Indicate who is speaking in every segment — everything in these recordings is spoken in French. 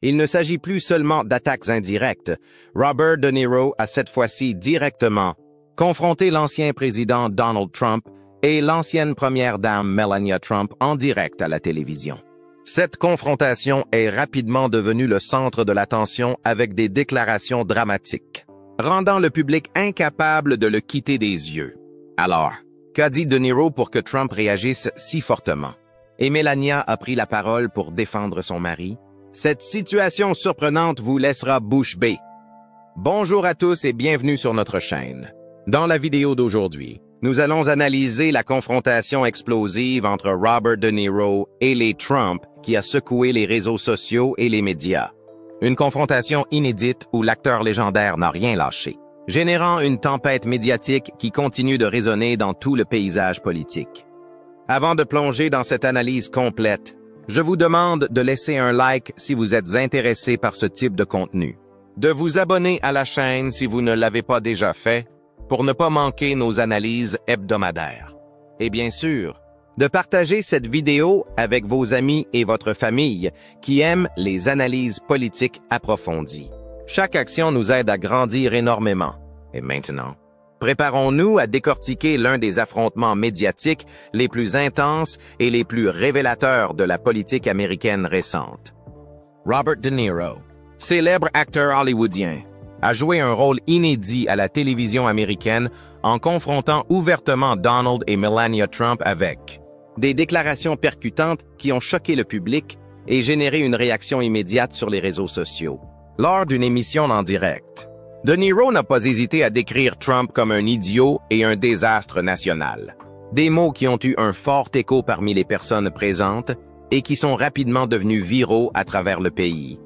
Speaker 1: Il ne s'agit plus seulement d'attaques indirectes. Robert De Niro a cette fois-ci directement confronté l'ancien président Donald Trump et l'ancienne première dame Melania Trump en direct à la télévision. Cette confrontation est rapidement devenue le centre de l'attention avec des déclarations dramatiques, rendant le public incapable de le quitter des yeux. Alors, qu'a dit De Niro pour que Trump réagisse si fortement? Et Melania a pris la parole pour défendre son mari. Cette situation surprenante vous laissera bouche bée. Bonjour à tous et bienvenue sur notre chaîne. Dans la vidéo d'aujourd'hui, nous allons analyser la confrontation explosive entre Robert De Niro et les Trump qui a secoué les réseaux sociaux et les médias. Une confrontation inédite où l'acteur légendaire n'a rien lâché, générant une tempête médiatique qui continue de résonner dans tout le paysage politique. Avant de plonger dans cette analyse complète, je vous demande de laisser un like si vous êtes intéressé par ce type de contenu, de vous abonner à la chaîne si vous ne l'avez pas déjà fait, pour ne pas manquer nos analyses hebdomadaires. Et bien sûr, de partager cette vidéo avec vos amis et votre famille qui aiment les analyses politiques approfondies. Chaque action nous aide à grandir énormément. Et maintenant, préparons-nous à décortiquer l'un des affrontements médiatiques les plus intenses et les plus révélateurs de la politique américaine récente. Robert De Niro, célèbre acteur hollywoodien, a joué un rôle inédit à la télévision américaine en confrontant ouvertement Donald et Melania Trump avec des déclarations percutantes qui ont choqué le public et généré une réaction immédiate sur les réseaux sociaux. Lors d'une émission en direct, De Niro n'a pas hésité à décrire Trump comme un idiot et un désastre national. Des mots qui ont eu un fort écho parmi les personnes présentes et qui sont rapidement devenus viraux à travers le pays.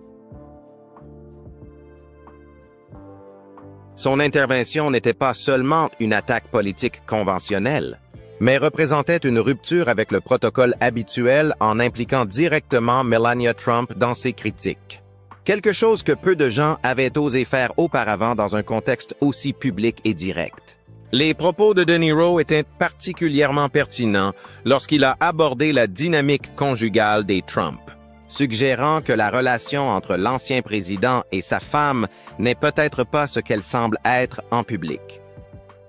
Speaker 1: Son intervention n'était pas seulement une attaque politique conventionnelle, mais représentait une rupture avec le protocole habituel en impliquant directement Melania Trump dans ses critiques. Quelque chose que peu de gens avaient osé faire auparavant dans un contexte aussi public et direct. Les propos de Niro étaient particulièrement pertinents lorsqu'il a abordé la dynamique conjugale des Trump, suggérant que la relation entre l'ancien président et sa femme n'est peut-être pas ce qu'elle semble être en public.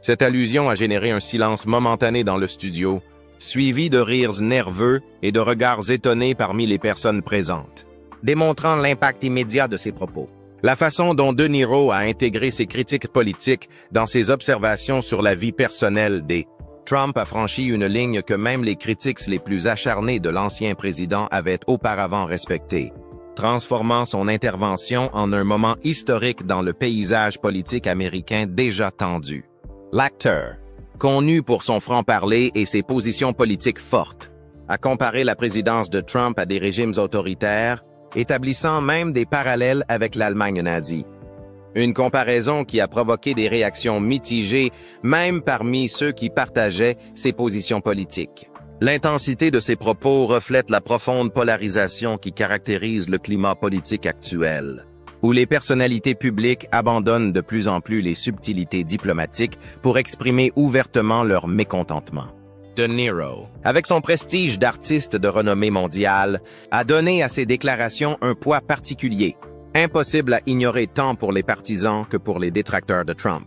Speaker 1: Cette allusion a généré un silence momentané dans le studio, suivi de rires nerveux et de regards étonnés parmi les personnes présentes, démontrant l'impact immédiat de ses propos. La façon dont De Niro a intégré ses critiques politiques dans ses observations sur la vie personnelle des Trump a franchi une ligne que même les critiques les plus acharnés de l'ancien président avaient auparavant respectée, transformant son intervention en un moment historique dans le paysage politique américain déjà tendu. L'acteur, connu pour son franc-parler et ses positions politiques fortes, a comparé la présidence de Trump à des régimes autoritaires, établissant même des parallèles avec l'Allemagne nazie. Une comparaison qui a provoqué des réactions mitigées, même parmi ceux qui partageaient ses positions politiques. L'intensité de ses propos reflète la profonde polarisation qui caractérise le climat politique actuel, où les personnalités publiques abandonnent de plus en plus les subtilités diplomatiques pour exprimer ouvertement leur mécontentement. De Niro, avec son prestige d'artiste de renommée mondiale, a donné à ses déclarations un poids particulier, impossible à ignorer tant pour les partisans que pour les détracteurs de Trump.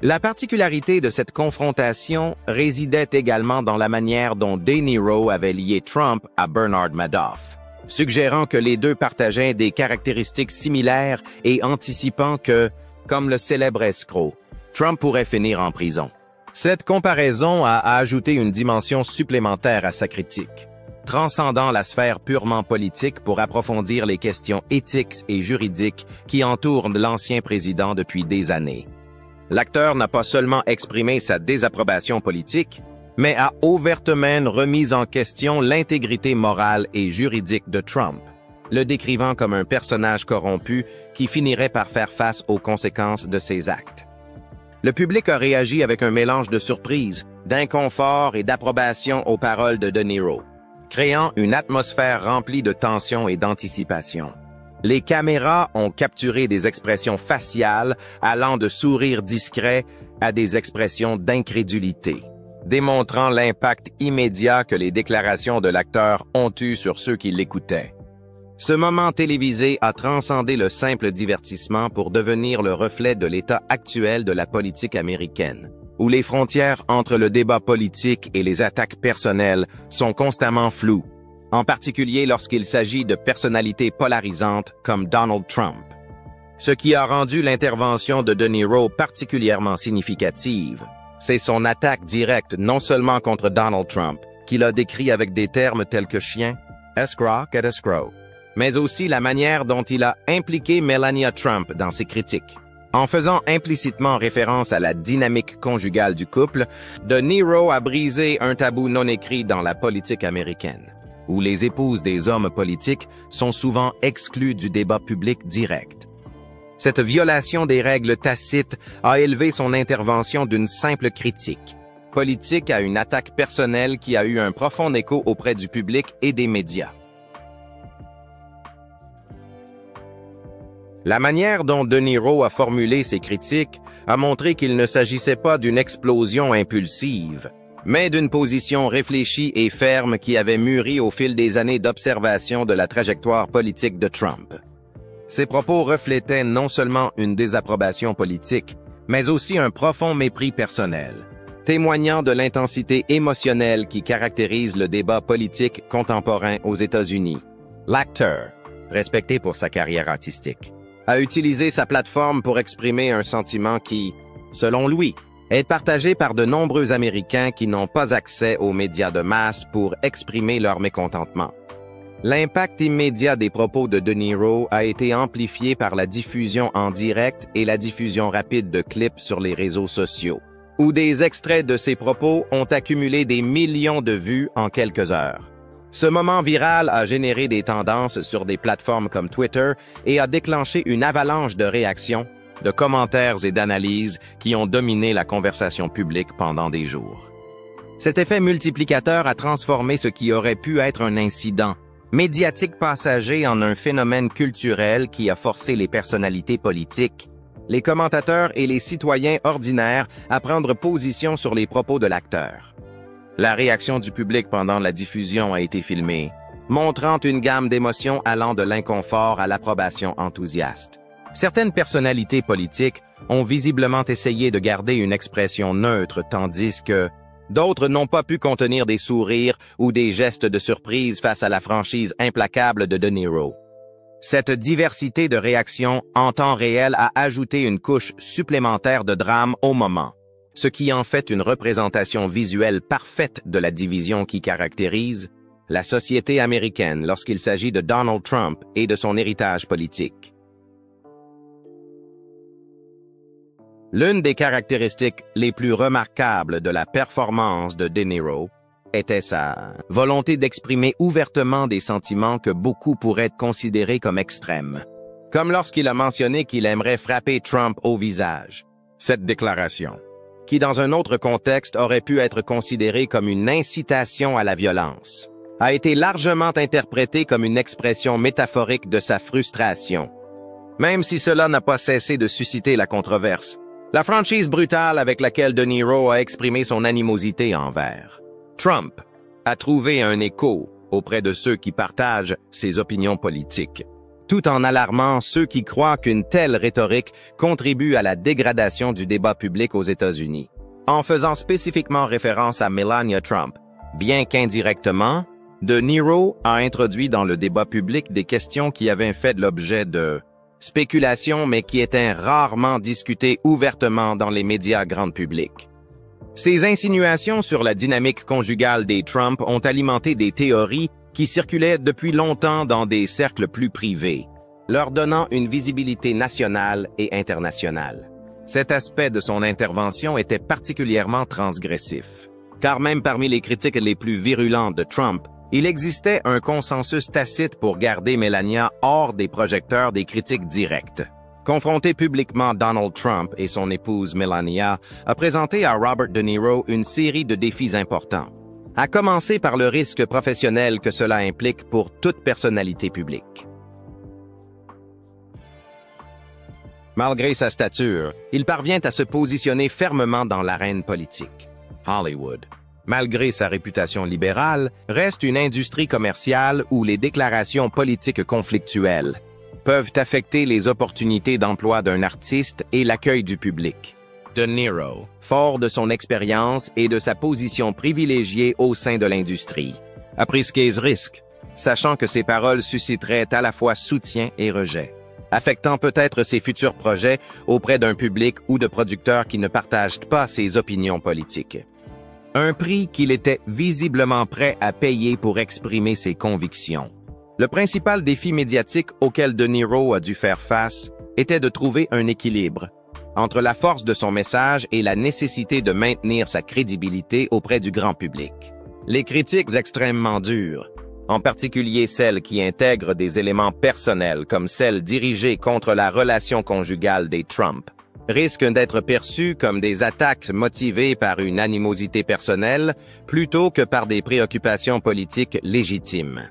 Speaker 1: La particularité de cette confrontation résidait également dans la manière dont De Niro avait lié Trump à Bernard Madoff, suggérant que les deux partageaient des caractéristiques similaires et anticipant que, comme le célèbre escroc, Trump pourrait finir en prison. Cette comparaison a ajouté une dimension supplémentaire à sa critique, transcendant la sphère purement politique pour approfondir les questions éthiques et juridiques qui entourent l'ancien président depuis des années. L'acteur n'a pas seulement exprimé sa désapprobation politique, mais a ouvertement remis en question l'intégrité morale et juridique de Trump, le décrivant comme un personnage corrompu qui finirait par faire face aux conséquences de ses actes. Le public a réagi avec un mélange de surprise, d'inconfort et d'approbation aux paroles de Niro, créant une atmosphère remplie de tension et d'anticipation. Les caméras ont capturé des expressions faciales allant de sourires discrets à des expressions d'incrédulité, démontrant l'impact immédiat que les déclarations de l'acteur ont eu sur ceux qui l'écoutaient. Ce moment télévisé a transcendé le simple divertissement pour devenir le reflet de l'état actuel de la politique américaine, où les frontières entre le débat politique et les attaques personnelles sont constamment floues, en particulier lorsqu'il s'agit de personnalités polarisantes comme Donald Trump. Ce qui a rendu l'intervention de De Niro particulièrement significative, c'est son attaque directe non seulement contre Donald Trump, qu'il a décrit avec des termes tels que chien, escroc et escroc, mais aussi la manière dont il a impliqué Melania Trump dans ses critiques. En faisant implicitement référence à la dynamique conjugale du couple, De Niro a brisé un tabou non écrit dans la politique américaine, où les épouses des hommes politiques sont souvent exclues du débat public direct. Cette violation des règles tacites a élevé son intervention d'une simple critique politique à une attaque personnelle qui a eu un profond écho auprès du public et des médias. La manière dont De Niro a formulé ses critiques a montré qu'il ne s'agissait pas d'une explosion impulsive, mais d'une position réfléchie et ferme qui avait mûri au fil des années d'observation de la trajectoire politique de Trump. Ses propos reflétaient non seulement une désapprobation politique, mais aussi un profond mépris personnel, témoignant de l'intensité émotionnelle qui caractérise le débat politique contemporain aux États-Unis. L'acteur, respecté pour sa carrière artistique, a utilisé sa plateforme pour exprimer un sentiment qui, selon lui, est partagé par de nombreux Américains qui n'ont pas accès aux médias de masse pour exprimer leur mécontentement. L'impact immédiat des propos de De Niro a été amplifié par la diffusion en direct et la diffusion rapide de clips sur les réseaux sociaux, où des extraits de ses propos ont accumulé des millions de vues en quelques heures. Ce moment viral a généré des tendances sur des plateformes comme Twitter et a déclenché une avalanche de réactions, de commentaires et d'analyses qui ont dominé la conversation publique pendant des jours. Cet effet multiplicateur a transformé ce qui aurait pu être un incident médiatique passager en un phénomène culturel qui a forcé les personnalités politiques, les commentateurs et les citoyens ordinaires à prendre position sur les propos de l'acteur. La réaction du public pendant la diffusion a été filmée, montrant une gamme d'émotions allant de l'inconfort à l'approbation enthousiaste. Certaines personnalités politiques ont visiblement essayé de garder une expression neutre, tandis que d'autres n'ont pas pu contenir des sourires ou des gestes de surprise face à la franchise implacable de De Niro. Cette diversité de réactions en temps réel a ajouté une couche supplémentaire de drame au moment, ce qui en fait une représentation visuelle parfaite de la division qui caractérise la société américaine lorsqu'il s'agit de Donald Trump et de son héritage politique. L'une des caractéristiques les plus remarquables de la performance de De Niro était sa volonté d'exprimer ouvertement des sentiments que beaucoup pourraient considérer comme extrêmes, comme lorsqu'il a mentionné qu'il aimerait frapper Trump au visage. Cette déclaration, qui dans un autre contexte aurait pu être considérée comme une incitation à la violence, a été largement interprétée comme une expression métaphorique de sa frustration. Même si cela n'a pas cessé de susciter la controverse, la franchise brutale avec laquelle De Niro a exprimé son animosité envers Trump a trouvé un écho auprès de ceux qui partagent ses opinions politiques, tout en alarmant ceux qui croient qu'une telle rhétorique contribue à la dégradation du débat public aux États-Unis. En faisant spécifiquement référence à Melania Trump, bien qu'indirectement, De Niro a introduit dans le débat public des questions qui avaient fait l'objet de spéculations mais qui étaient rarement discutées ouvertement dans les médias grand public. Ces insinuations sur la dynamique conjugale des Trump ont alimenté des théories qui circulaient depuis longtemps dans des cercles plus privés, leur donnant une visibilité nationale et internationale. Cet aspect de son intervention était particulièrement transgressif, car même parmi les critiques les plus virulentes de Trump, il existait un consensus tacite pour garder Melania hors des projecteurs des critiques directes. Confronté publiquement, Donald Trump et son épouse Melania a présenté à Robert De Niro une série de défis importants, à commencer par le risque professionnel que cela implique pour toute personnalité publique. Malgré sa stature, il parvient à se positionner fermement dans l'arène politique. Hollywood, malgré sa réputation libérale, reste une industrie commerciale où les déclarations politiques conflictuelles peuvent affecter les opportunités d'emploi d'un artiste et l'accueil du public. De Niro, fort de son expérience et de sa position privilégiée au sein de l'industrie, a pris ce risque, sachant que ses paroles susciteraient à la fois soutien et rejet, affectant peut-être ses futurs projets auprès d'un public ou de producteurs qui ne partagent pas ses opinions politiques. Un prix qu'il était visiblement prêt à payer pour exprimer ses convictions. Le principal défi médiatique auquel De Niro a dû faire face était de trouver un équilibre entre la force de son message et la nécessité de maintenir sa crédibilité auprès du grand public. Les critiques extrêmement dures, en particulier celles qui intègrent des éléments personnels comme celles dirigées contre la relation conjugale des Trump, risquent d'être perçues comme des attaques motivées par une animosité personnelle plutôt que par des préoccupations politiques légitimes.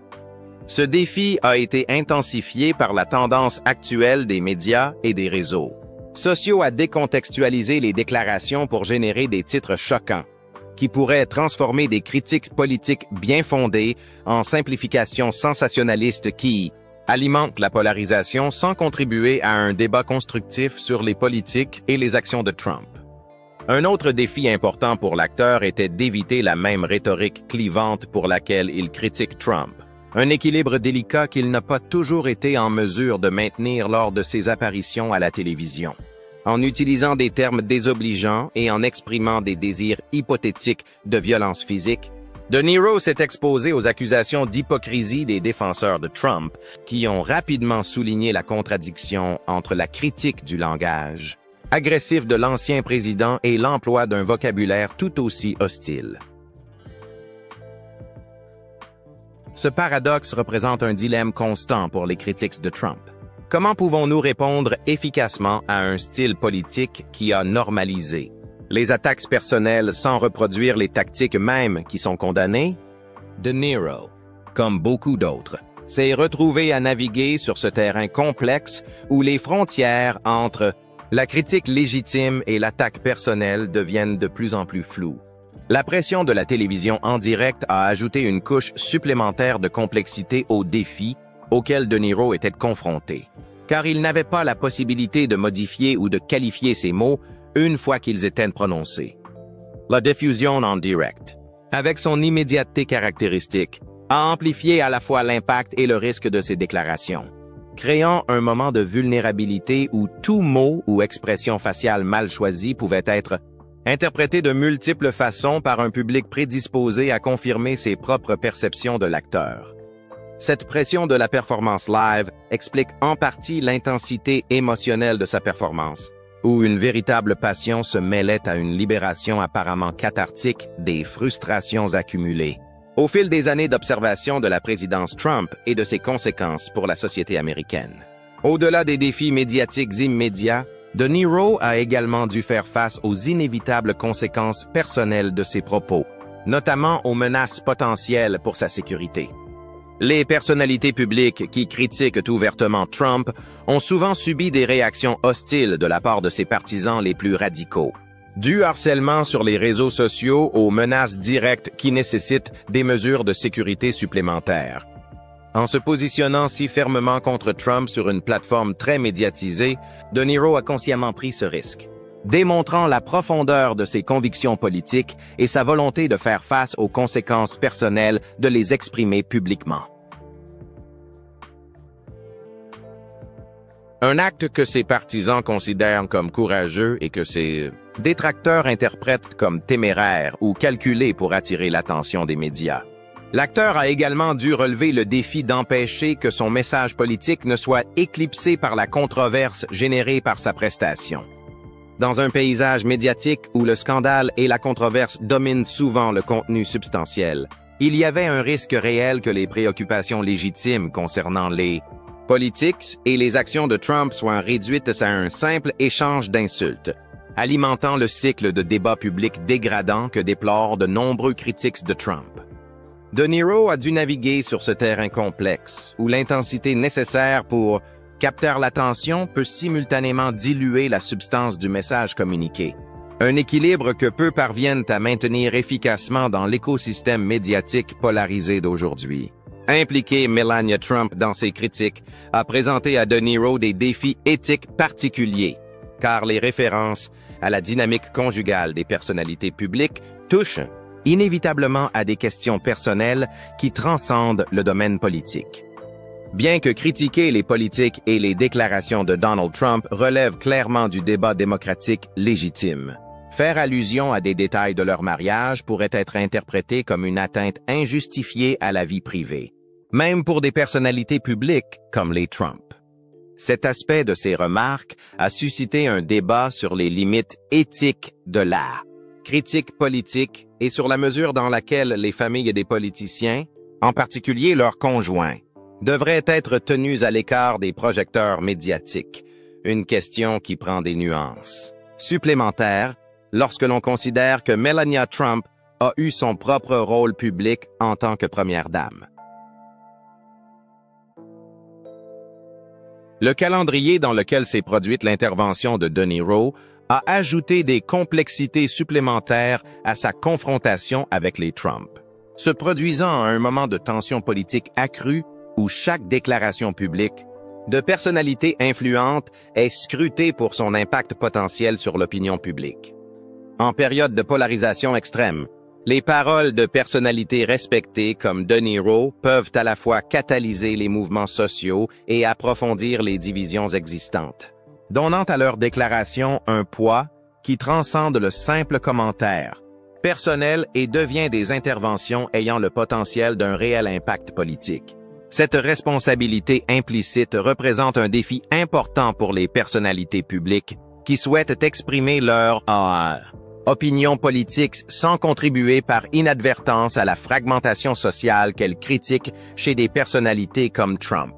Speaker 1: Ce défi a été intensifié par la tendance actuelle des médias et des réseaux sociaux à décontextualiser les déclarations pour générer des titres choquants, qui pourraient transformer des critiques politiques bien fondées en simplifications sensationnalistes qui alimentent la polarisation sans contribuer à un débat constructif sur les politiques et les actions de Trump. Un autre défi important pour l'acteur était d'éviter la même rhétorique clivante pour laquelle il critique Trump. Un équilibre délicat qu'il n'a pas toujours été en mesure de maintenir lors de ses apparitions à la télévision. En utilisant des termes désobligeants et en exprimant des désirs hypothétiques de violence physique, De Niro s'est exposé aux accusations d'hypocrisie des défenseurs de Trump, qui ont rapidement souligné la contradiction entre la critique du langage agressif de l'ancien président et l'emploi d'un vocabulaire tout aussi hostile. Ce paradoxe représente un dilemme constant pour les critiques de Trump. Comment pouvons-nous répondre efficacement à un style politique qui a normalisé les attaques personnelles sans reproduire les tactiques mêmes qui sont condamnées? De Niro, comme beaucoup d'autres, s'est retrouvé à naviguer sur ce terrain complexe où les frontières entre la critique légitime et l'attaque personnelle deviennent de plus en plus floues. La pression de la télévision en direct a ajouté une couche supplémentaire de complexité aux défis auxquels De Niro était confronté, car il n'avait pas la possibilité de modifier ou de qualifier ses mots une fois qu'ils étaient prononcés. La diffusion en direct, avec son immédiateté caractéristique, a amplifié à la fois l'impact et le risque de ses déclarations, créant un moment de vulnérabilité où tout mot ou expression faciale mal choisie pouvait être interprété de multiples façons par un public prédisposé à confirmer ses propres perceptions de l'acteur. Cette pression de la performance live explique en partie l'intensité émotionnelle de sa performance, où une véritable passion se mêlait à une libération apparemment cathartique des frustrations accumulées. Au fil des années d'observation de la présidence Trump et de ses conséquences pour la société américaine. Au-delà des défis médiatiques immédiats, De Niro a également dû faire face aux inévitables conséquences personnelles de ses propos, notamment aux menaces potentielles pour sa sécurité. Les personnalités publiques qui critiquent ouvertement Trump ont souvent subi des réactions hostiles de la part de ses partisans les plus radicaux. Du harcèlement sur les réseaux sociaux aux menaces directes qui nécessitent des mesures de sécurité supplémentaires. En se positionnant si fermement contre Trump sur une plateforme très médiatisée, De Niro a consciemment pris ce risque, démontrant la profondeur de ses convictions politiques et sa volonté de faire face aux conséquences personnelles de les exprimer publiquement. Un acte que ses partisans considèrent comme courageux et que ses détracteurs interprètent comme téméraire ou calculé pour attirer l'attention des médias. L'acteur a également dû relever le défi d'empêcher que son message politique ne soit éclipsé par la controverse générée par sa prestation. Dans un paysage médiatique où le scandale et la controverse dominent souvent le contenu substantiel, il y avait un risque réel que les préoccupations légitimes concernant les politiques et les actions de Trump soient réduites à un simple échange d'insultes, alimentant le cycle de débats publics dégradants que déplorent de nombreux critiques de Trump. De Niro a dû naviguer sur ce terrain complexe, où l'intensité nécessaire pour capter l'attention peut simultanément diluer la substance du message communiqué, Un équilibre que peu parviennent à maintenir efficacement dans l'écosystème médiatique polarisé d'aujourd'hui. Impliquer Melania Trump dans ses critiques a présenté à De Niro des défis éthiques particuliers, car les références à la dynamique conjugale des personnalités publiques touchent inévitablement à des questions personnelles qui transcendent le domaine politique. Bien que critiquer les politiques et les déclarations de Donald Trump relève clairement du débat démocratique légitime, faire allusion à des détails de leur mariage pourrait être interprété comme une atteinte injustifiée à la vie privée, même pour des personnalités publiques comme les Trump. Cet aspect de ces remarques a suscité un débat sur les limites éthiques de la critique politique et sur la mesure dans laquelle les familles des politiciens, en particulier leurs conjoints, devraient être tenues à l'écart des projecteurs médiatiques, une question qui prend des nuances supplémentaires lorsque l'on considère que Melania Trump a eu son propre rôle public en tant que première dame. Le calendrier dans lequel s'est produite l'intervention de De Niro a ajouté des complexités supplémentaires à sa confrontation avec les Trump, se produisant à un moment de tension politique accrue où chaque déclaration publique de personnalité influente est scrutée pour son impact potentiel sur l'opinion publique. En période de polarisation extrême, les paroles de personnalités respectées comme De Niro peuvent à la fois catalyser les mouvements sociaux et approfondir les divisions existantes, donnant à leurs déclarations un poids qui transcende le simple commentaire personnel et devient des interventions ayant le potentiel d'un réel impact politique. Cette responsabilité implicite représente un défi important pour les personnalités publiques qui souhaitent exprimer leur opinion politique sans contribuer par inadvertance à la fragmentation sociale qu'elles critiquent chez des personnalités comme Trump.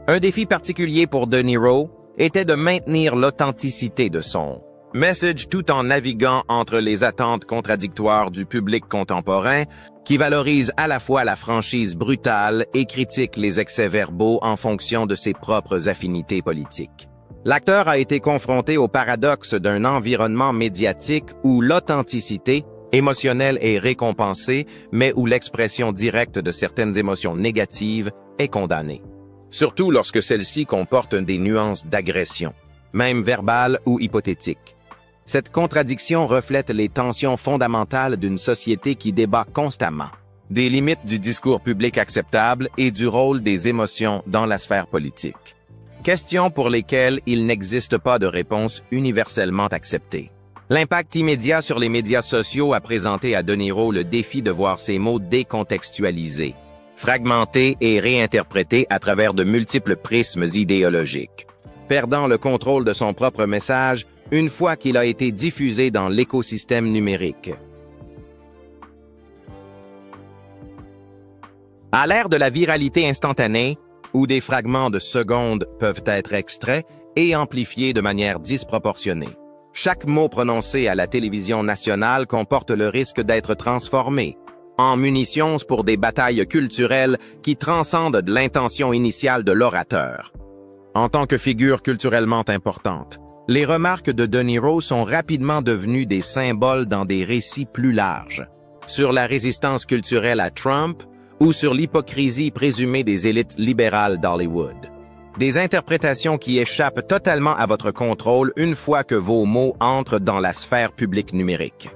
Speaker 1: Un défi particulier pour De Niro était de maintenir l'authenticité de son message tout en naviguant entre les attentes contradictoires du public contemporain qui valorise à la fois la franchise brutale et critique les excès verbaux en fonction de ses propres affinités politiques. L'acteur a été confronté au paradoxe d'un environnement médiatique où l'authenticité émotionnelle est récompensée, mais où l'expression directe de certaines émotions négatives est condamnée. Surtout lorsque celle-ci comporte des nuances d'agression, même verbales ou hypothétiques. Cette contradiction reflète les tensions fondamentales d'une société qui débat constamment des limites du discours public acceptable et du rôle des émotions dans la sphère politique. Questions pour lesquelles il n'existe pas de réponse universellement acceptée. L'impact immédiat sur les médias sociaux a présenté à De Niro le défi de voir ses mots décontextualisés, fragmentés et réinterprétés à travers de multiples prismes idéologiques, perdant le contrôle de son propre message une fois qu'il a été diffusé dans l'écosystème numérique. À l'ère de la viralité instantanée, où des fragments de secondes peuvent être extraits et amplifiés de manière disproportionnée, chaque mot prononcé à la télévision nationale comporte le risque d'être transformé en munitions pour des batailles culturelles qui transcendent de l'intention initiale de l'orateur. En tant que figure culturellement importante, les remarques de De Niro sont rapidement devenues des symboles dans des récits plus larges, sur la résistance culturelle à Trump ou sur l'hypocrisie présumée des élites libérales d'Hollywood. Des interprétations qui échappent totalement à votre contrôle une fois que vos mots entrent dans la sphère publique numérique.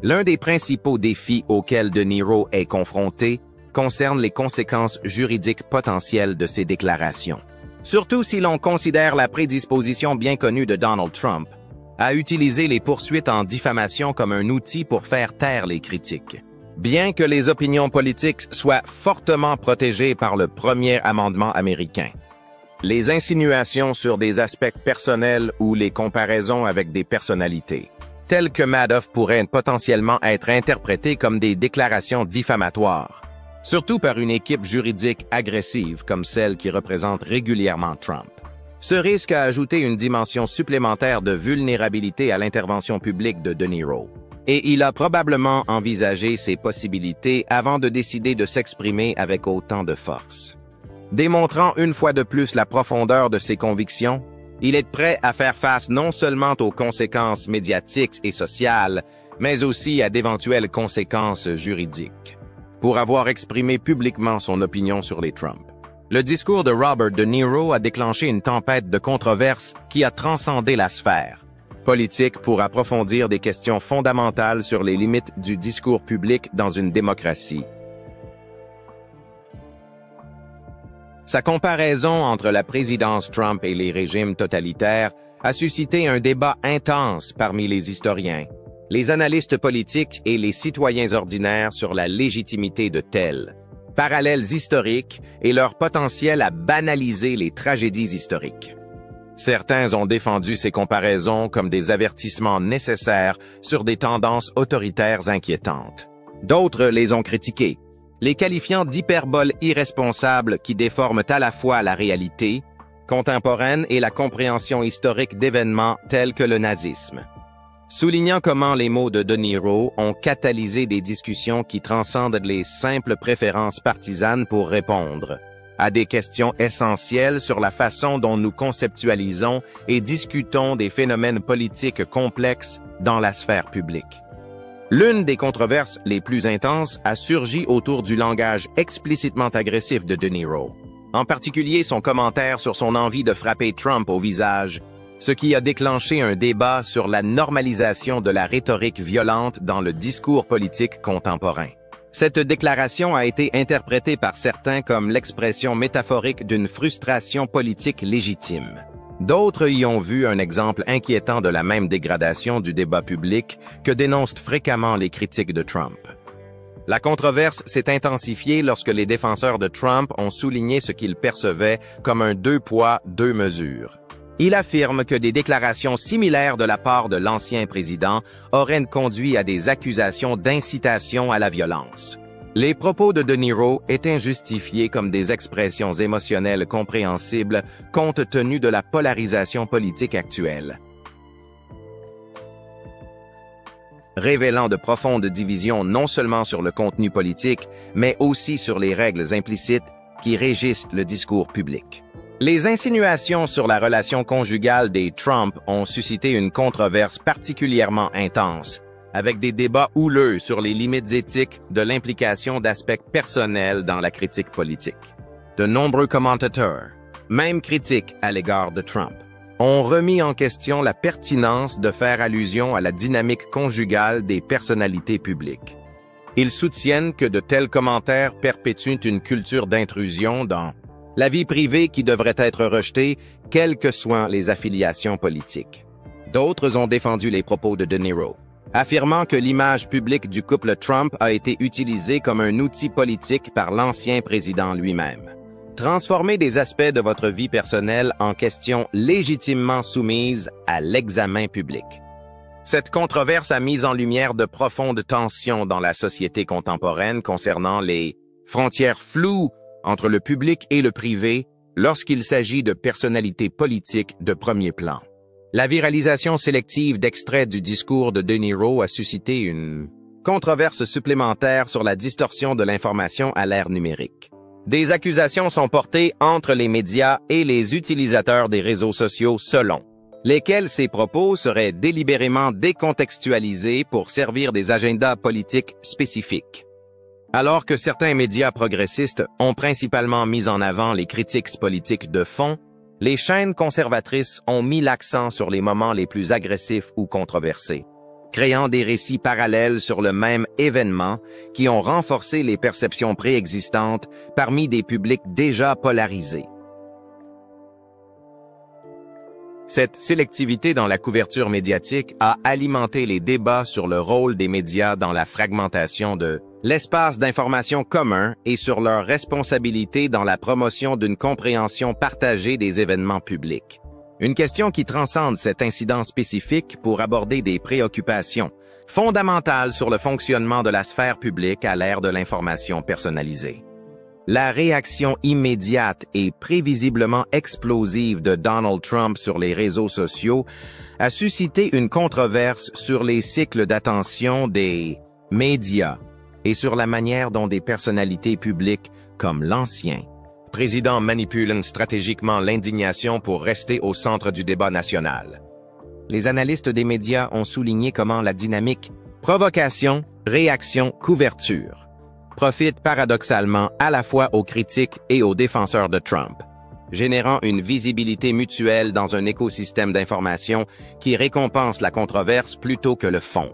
Speaker 1: L'un des principaux défis auxquels De Niro est confronté concerne les conséquences juridiques potentielles de ces déclarations. Surtout si l'on considère la prédisposition bien connue de Donald Trump à utiliser les poursuites en diffamation comme un outil pour faire taire les critiques. Bien que les opinions politiques soient fortement protégées par le premier amendement américain, les insinuations sur des aspects personnels ou les comparaisons avec des personnalités, telles que Madoff, pourraient potentiellement être interprétées comme des déclarations diffamatoires, surtout par une équipe juridique agressive comme celle qui représente régulièrement Trump. Ce risque a ajouté une dimension supplémentaire de vulnérabilité à l'intervention publique de De Niro, et il a probablement envisagé ces possibilités avant de décider de s'exprimer avec autant de force. Démontrant une fois de plus la profondeur de ses convictions, Il est prêt à faire face non seulement aux conséquences médiatiques et sociales, mais aussi à d'éventuelles conséquences juridiques, pour avoir exprimé publiquement son opinion sur les Trump. Le discours de Robert De Niro a déclenché une tempête de controverses qui a transcendé la sphère politique pour approfondir des questions fondamentales sur les limites du discours public dans une démocratie. Sa comparaison entre la présidence Trump et les régimes totalitaires a suscité un débat intense parmi les historiens, les analystes politiques et les citoyens ordinaires sur la légitimité de tels parallèles historiques et leur potentiel à banaliser les tragédies historiques. Certains ont défendu ces comparaisons comme des avertissements nécessaires sur des tendances autoritaires inquiétantes. D'autres les ont critiquées, les qualifiant d'hyperboles irresponsables qui déforment à la fois la réalité contemporaine et la compréhension historique d'événements tels que le nazisme. Soulignant comment les mots de De Niro ont catalysé des discussions qui transcendent les simples préférences partisanes pour répondre à des questions essentielles sur la façon dont nous conceptualisons et discutons des phénomènes politiques complexes dans la sphère publique. L'une des controverses les plus intenses a surgi autour du langage explicitement agressif de De Niro, en particulier son commentaire sur son envie de frapper Trump au visage, ce qui a déclenché un débat sur la normalisation de la rhétorique violente dans le discours politique contemporain. Cette déclaration a été interprétée par certains comme l'expression métaphorique d'une frustration politique légitime. D'autres y ont vu un exemple inquiétant de la même dégradation du débat public que dénoncent fréquemment les critiques de Trump. La controverse s'est intensifiée lorsque les défenseurs de Trump ont souligné ce qu'ils percevaient comme un deux poids, deux mesures. Il affirme que des déclarations similaires de la part de l'ancien président auraient conduit à des accusations d'incitation à la violence. Les propos de De Niro étaient justifiés comme des expressions émotionnelles compréhensibles compte tenu de la polarisation politique actuelle, révélant de profondes divisions non seulement sur le contenu politique, mais aussi sur les règles implicites qui régissent le discours public. Les insinuations sur la relation conjugale des Trump ont suscité une controverse particulièrement intense, avec des débats houleux sur les limites éthiques de l'implication d'aspects personnels dans la critique politique. De nombreux commentateurs, même critiques à l'égard de Trump, ont remis en question la pertinence de faire allusion à la dynamique conjugale des personnalités publiques. Ils soutiennent que de tels commentaires perpétuent une culture d'intrusion dans la vie privée qui devrait être rejetée, quelles que soient les affiliations politiques. D'autres ont défendu les propos de De Niro, affirmant que l'image publique du couple Trump a été utilisée comme un outil politique par l'ancien président lui-même. Transformer des aspects de votre vie personnelle en questions légitimement soumises à l'examen public. Cette controverse a mis en lumière de profondes tensions dans la société contemporaine concernant les frontières floues entre le public et le privé lorsqu'il s'agit de personnalités politiques de premier plan. La viralisation sélective d'extraits du discours de De Niro a suscité une controverse supplémentaire sur la distorsion de l'information à l'ère numérique. Des accusations sont portées entre les médias et les utilisateurs des réseaux sociaux selon lesquels ces propos seraient délibérément décontextualisés pour servir des agendas politiques spécifiques. Alors que certains médias progressistes ont principalement mis en avant les critiques politiques de fond, les chaînes conservatrices ont mis l'accent sur les moments les plus agressifs ou controversés, créant des récits parallèles sur le même événement qui ont renforcé les perceptions préexistantes parmi des publics déjà polarisés. Cette sélectivité dans la couverture médiatique a alimenté les débats sur le rôle des médias dans la fragmentation de l'espace d'information commun et sur leur responsabilité dans la promotion d'une compréhension partagée des événements publics. Une question qui transcende cet incident spécifique pour aborder des préoccupations fondamentales sur le fonctionnement de la sphère publique à l'ère de l'information personnalisée. La réaction immédiate et prévisiblement explosive de Donald Trump sur les réseaux sociaux a suscité une controverse sur les cycles d'attention des médias et sur la manière dont des personnalités publiques comme l'ancien président manipule stratégiquement l'indignation pour rester au centre du débat national. Les analystes des médias ont souligné comment la dynamique provocation, réaction, couverture profite paradoxalement à la fois aux critiques et aux défenseurs de Trump, générant une visibilité mutuelle dans un écosystème d'information qui récompense la controverse plutôt que le fond.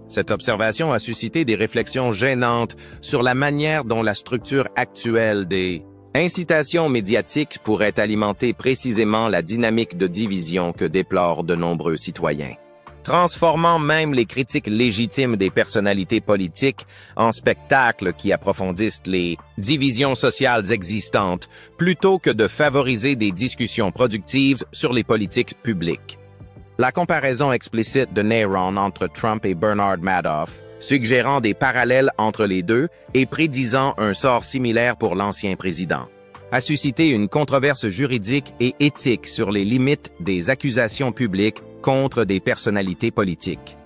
Speaker 1: Cette observation a suscité des réflexions gênantes sur la manière dont la structure actuelle des incitations médiatiques pourrait alimenter précisément la dynamique de division que déplorent de nombreux citoyens, transformant même les critiques légitimes des personnalités politiques en spectacles qui approfondissent les divisions sociales existantes plutôt que de favoriser des discussions productives sur les politiques publiques. La comparaison explicite de Neyron entre Trump et Bernard Madoff, suggérant des parallèles entre les deux et prédisant un sort similaire pour l'ancien président, a suscité une controverse juridique et éthique sur les limites des accusations publiques contre des personnalités politiques.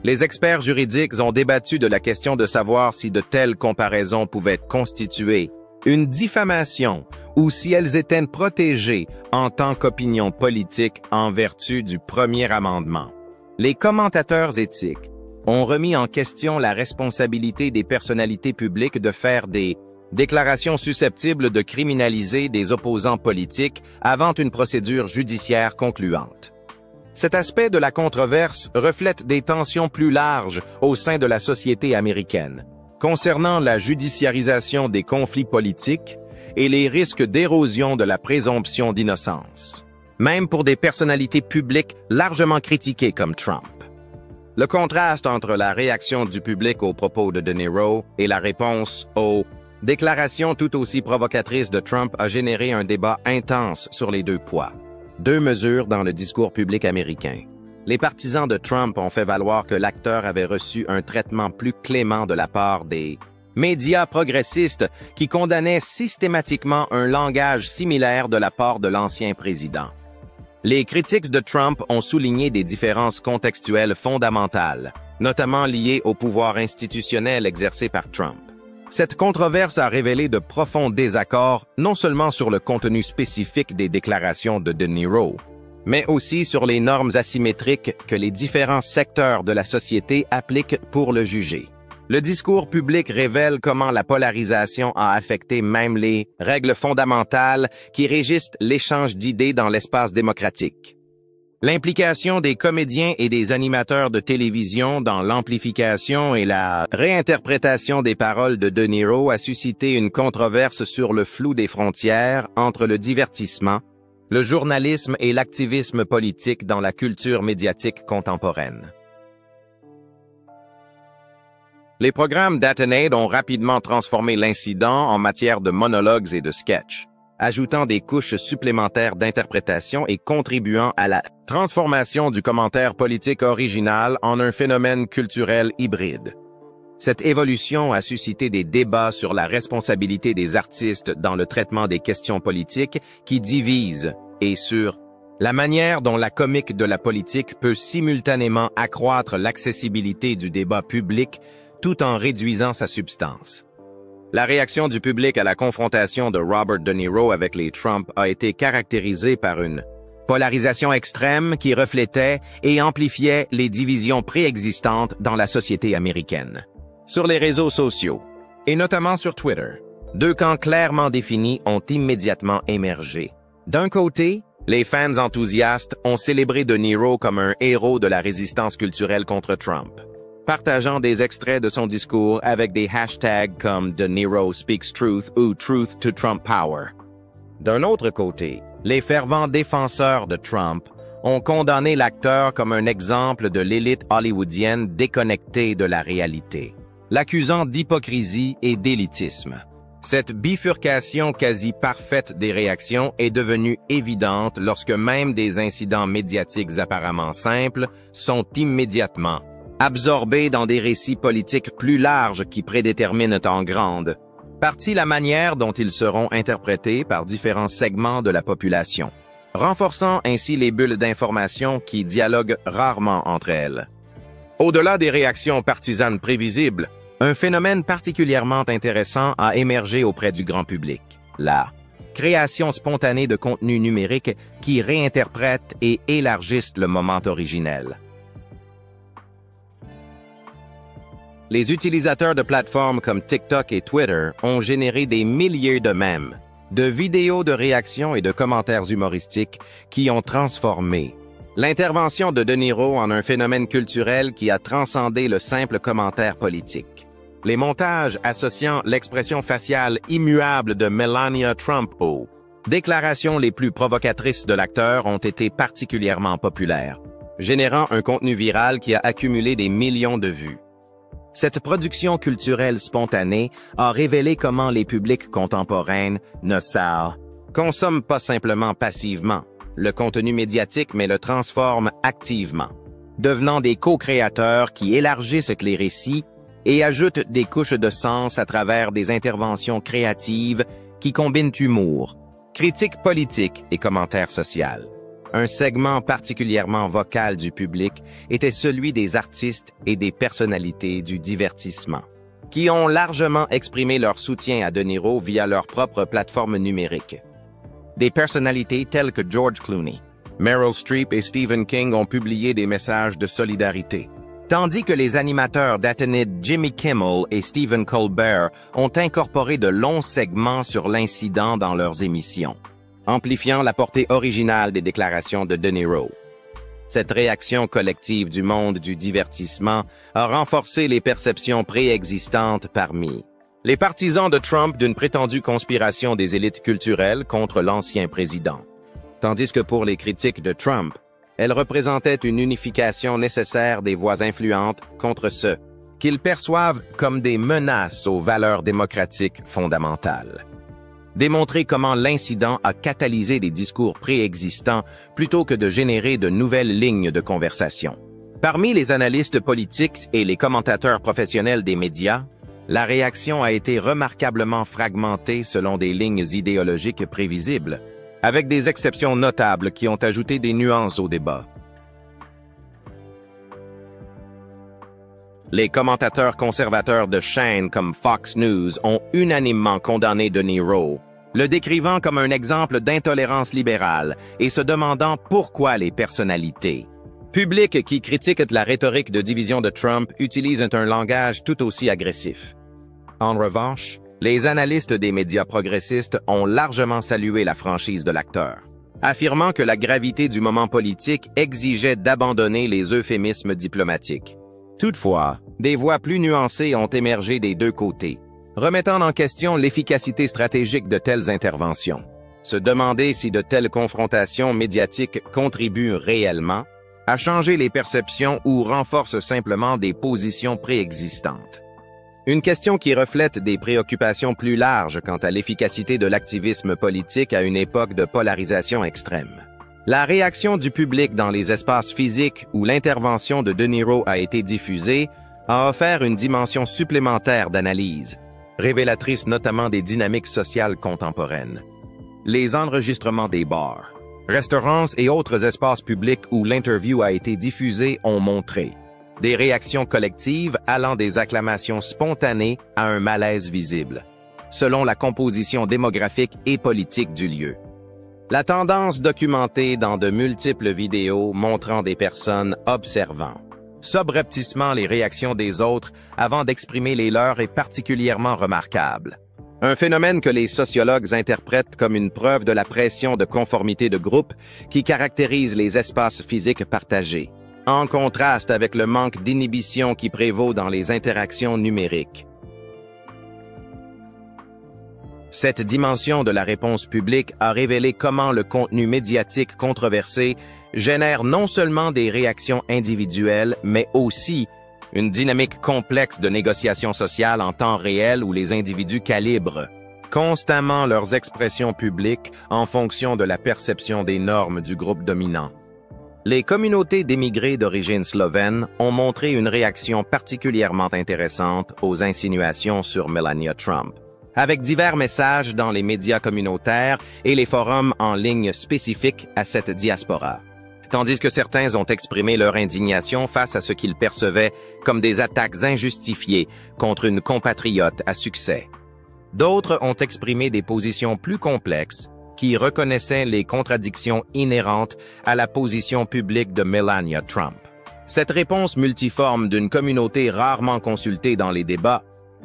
Speaker 1: Les experts juridiques ont débattu de la question de savoir si de telles comparaisons pouvaient constituer une diffamation ou si elles étaient protégées en tant qu'opinion politique en vertu du premier amendement. Les commentateurs éthiques ont remis en question la responsabilité des personnalités publiques de faire des déclarations susceptibles de criminaliser des opposants politiques avant une procédure judiciaire concluante. Cet aspect de la controverse reflète des tensions plus larges au sein de la société américaine, concernant la judiciarisation des conflits politiques et les risques d'érosion de la présomption d'innocence, même pour des personnalités publiques largement critiquées comme Trump. Le contraste entre la réaction du public aux propos de Niro et la réponse aux déclaration tout aussi provocatrice de Trump a généré un débat intense sur les deux poids, deux mesures dans le discours public américain. Les partisans de Trump ont fait valoir que l'acteur avait reçu un traitement plus clément de la part des médias progressistes qui condamnaient systématiquement un langage similaire de la part de l'ancien président. Les critiques de Trump ont souligné des différences contextuelles fondamentales, notamment liées au pouvoir institutionnel exercé par Trump. Cette controverse a révélé de profonds désaccords non seulement sur le contenu spécifique des déclarations de Niro, mais aussi sur les normes asymétriques que les différents secteurs de la société appliquent pour le juger. Le discours public révèle comment la polarisation a affecté même les règles fondamentales qui régissent l'échange d'idées dans l'espace démocratique. L'implication des comédiens et des animateurs de télévision dans l'amplification et la réinterprétation des paroles de Niro a suscité une controverse sur le flou des frontières entre le divertissement, le journalisme et l'activisme politique dans la culture médiatique contemporaine. Les programmes d'Athénée ont rapidement transformé l'incident en matière de monologues et de sketchs, ajoutant des couches supplémentaires d'interprétation et contribuant à la transformation du commentaire politique original en un phénomène culturel hybride. Cette évolution a suscité des débats sur la responsabilité des artistes dans le traitement des questions politiques qui divisent et sur la manière dont la comique de la politique peut simultanément accroître l'accessibilité du débat public tout en réduisant sa substance. La réaction du public à la confrontation de Robert De Niro avec les Trump a été caractérisée par une polarisation extrême qui reflétait et amplifiait les divisions préexistantes dans la société américaine. Sur les réseaux sociaux, et notamment sur Twitter, deux camps clairement définis ont immédiatement émergé. D'un côté, les fans enthousiastes ont célébré De Niro comme un héros de la résistance culturelle contre Trump, partageant des extraits de son discours avec des hashtags comme De Niro Speaks Truth ou Truth to Trump Power. D'un autre côté, les fervents défenseurs de Trump ont condamné l'acteur comme un exemple de l'élite hollywoodienne déconnectée de la réalité, l'accusant d'hypocrisie et d'élitisme. Cette bifurcation quasi parfaite des réactions est devenue évidente lorsque même des incidents médiatiques apparemment simples sont immédiatement absorbés dans des récits politiques plus larges qui prédéterminent en grande partie la manière dont ils seront interprétés par différents segments de la population, renforçant ainsi les bulles d'information qui dialoguent rarement entre elles. Au-delà des réactions partisanes prévisibles, Un phénomène particulièrement intéressant a émergé auprès du grand public, la création spontanée de contenus numériques qui réinterprètent et élargissent le moment originel. Les utilisateurs de plateformes comme TikTok et Twitter ont généré des milliers de mèmes, de vidéos de réactions et de commentaires humoristiques qui ont transformé l'intervention de De Niro en un phénomène culturel qui a transcendé le simple commentaire politique. Les montages associant l'expression faciale immuable de Melania Trump aux déclarations les plus provocatrices de l'acteur ont été particulièrement populaires, générant un contenu viral qui a accumulé des millions de vues. Cette production culturelle spontanée a révélé comment les publics contemporains ne consomment pas simplement passivement le contenu médiatique mais le transforment activement, devenant des co-créateurs qui élargissent les récits et ajoutent des couches de sens à travers des interventions créatives qui combinent humour, critique politique et commentaires social. Un segment particulièrement vocal du public était celui des artistes et des personnalités du divertissement, qui ont largement exprimé leur soutien à De Niro via leur propre plateforme numérique. Des personnalités telles que George Clooney, Meryl Streep et Stephen King ont publié des messages de solidarité, tandis que les animateurs d'Athénide Jimmy Kimmel et Stephen Colbert ont incorporé de longs segments sur l'incident dans leurs émissions, amplifiant la portée originale des déclarations de De Niro. Cette réaction collective du monde du divertissement a renforcé les perceptions préexistantes parmi les partisans de Trump d'une prétendue conspiration des élites culturelles contre l'ancien président, tandis que pour les critiques de Trump, elle représentait une unification nécessaire des voix influentes contre ceux qu'ils perçoivent comme des menaces aux valeurs démocratiques fondamentales. Démontrer comment l'incident a catalysé des discours préexistants plutôt que de générer de nouvelles lignes de conversation. Parmi les analystes politiques et les commentateurs professionnels des médias, la réaction a été remarquablement fragmentée selon des lignes idéologiques prévisibles, avec des exceptions notables qui ont ajouté des nuances au débat. Les commentateurs conservateurs de chaînes comme Fox News ont unanimement condamné De Niro, le décrivant comme un exemple d'intolérance libérale et se demandant pourquoi les personnalités publiques qui critiquent la rhétorique de division de Trump utilisent un langage tout aussi agressif. En revanche, les analystes des médias progressistes ont largement salué la franchise de l'acteur, affirmant que la gravité du moment politique exigeait d'abandonner les euphémismes diplomatiques. Toutefois, des voix plus nuancées ont émergé des deux côtés, remettant en question l'efficacité stratégique de telles interventions. Se demander si de telles confrontations médiatiques contribuent réellement à changer les perceptions ou renforcent simplement des positions préexistantes. Une question qui reflète des préoccupations plus larges quant à l'efficacité de l'activisme politique à une époque de polarisation extrême. La réaction du public dans les espaces physiques où l'intervention de De Niro a été diffusée a offert une dimension supplémentaire d'analyse, révélatrice notamment des dynamiques sociales contemporaines. Les enregistrements des bars, restaurants et autres espaces publics où l'interview a été diffusée ont montré des réactions collectives allant des acclamations spontanées à un malaise visible, selon la composition démographique et politique du lieu. La tendance documentée dans de multiples vidéos montrant des personnes observant subrepticement les réactions des autres avant d'exprimer les leurs est particulièrement remarquable. Un phénomène que les sociologues interprètent comme une preuve de la pression de conformité de groupe qui caractérise les espaces physiques partagés, en contraste avec le manque d'inhibition qui prévaut dans les interactions numériques. Cette dimension de la réponse publique a révélé comment le contenu médiatique controversé génère non seulement des réactions individuelles, mais aussi une dynamique complexe de négociation sociale en temps réel où les individus calibrent constamment leurs expressions publiques en fonction de la perception des normes du groupe dominant. Les communautés d'émigrés d'origine slovène ont montré une réaction particulièrement intéressante aux insinuations sur Melania Trump, avec divers messages dans les médias communautaires et les forums en ligne spécifiques à cette diaspora. tandis que certains ont exprimé leur indignation face à ce qu'ils percevaient comme des attaques injustifiées contre une compatriote à succès. D'autres ont exprimé des positions plus complexes qui reconnaissaient les contradictions inhérentes à la position publique de Melania Trump. Cette réponse multiforme d'une communauté rarement consultée dans les débats,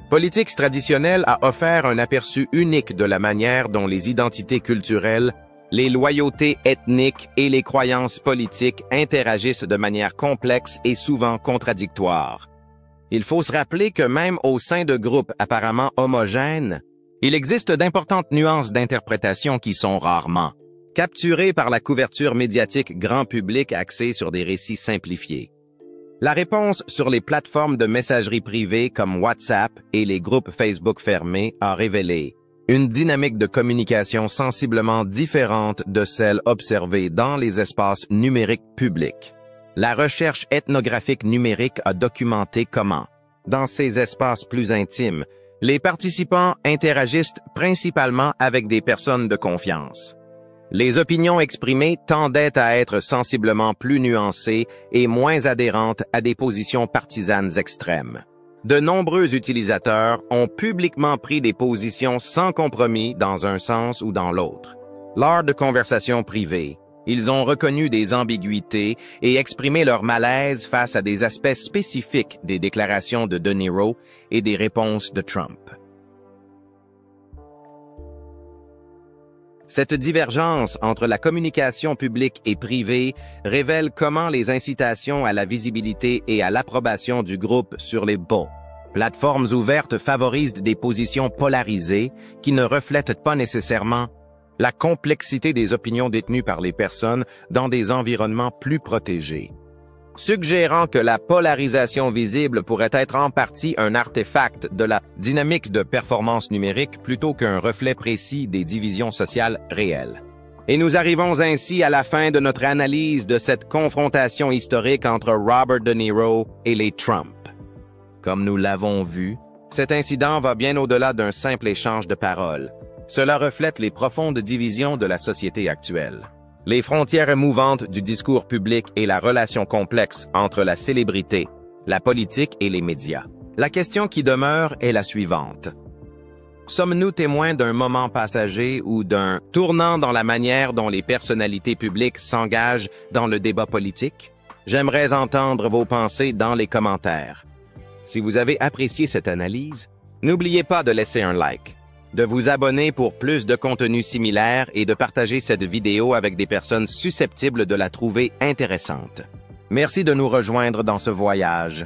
Speaker 1: Politics traditionnelle a offert un aperçu unique de la manière dont les identités culturelles, les loyautés ethniques et les croyances politiques interagissent de manière complexe et souvent contradictoire. Il faut se rappeler que même au sein de groupes apparemment homogènes, il existe d'importantes nuances d'interprétation qui sont rarement capturées par la couverture médiatique grand public axée sur des récits simplifiés. La réponse sur les plateformes de messagerie privée comme WhatsApp et les groupes Facebook fermés a révélé une dynamique de communication sensiblement différente de celle observée dans les espaces numériques publics. La recherche ethnographique numérique a documenté comment, dans ces espaces plus intimes, les participants interagissent principalement avec des personnes de confiance. Les opinions exprimées tendaient à être sensiblement plus nuancées et moins adhérentes à des positions partisanes extrêmes. De nombreux utilisateurs ont publiquement pris des positions sans compromis dans un sens ou dans l'autre. Lors de conversations privées, ils ont reconnu des ambiguïtés et exprimé leur malaise face à des aspects spécifiques des déclarations de De Niro et des réponses de Trump. Cette divergence entre la communication publique et privée révèle comment les incitations à la visibilité et à l'approbation du groupe sur les plateformes ouvertes favorisent des positions polarisées qui ne reflètent pas nécessairement la complexité des opinions détenues par les personnes dans des environnements plus protégés, suggérant que la polarisation visible pourrait être en partie un artefact de la dynamique de performance numérique plutôt qu'un reflet précis des divisions sociales réelles. Et nous arrivons ainsi à la fin de notre analyse de cette confrontation historique entre Robert De Niro et les Trump. Comme nous l'avons vu, cet incident va bien au-delà d'un simple échange de paroles. Cela reflète les profondes divisions de la société actuelle. Les frontières mouvantes du discours public et la relation complexe entre la célébrité, la politique et les médias. La question qui demeure est la suivante. Sommes-nous témoins d'un moment passager ou d'un tournant dans la manière dont les personnalités publiques s'engagent dans le débat politique? J'aimerais entendre vos pensées dans les commentaires. Si vous avez apprécié cette analyse, n'oubliez pas de laisser un like, de vous abonner pour plus de contenu similaire et de partager cette vidéo avec des personnes susceptibles de la trouver intéressante. Merci de nous rejoindre dans ce voyage.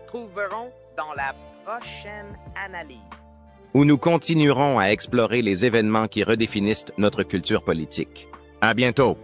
Speaker 2: Trouverons dans la prochaine analyse,
Speaker 1: Où nous continuerons à explorer les événements qui redéfinissent notre culture politique. À bientôt!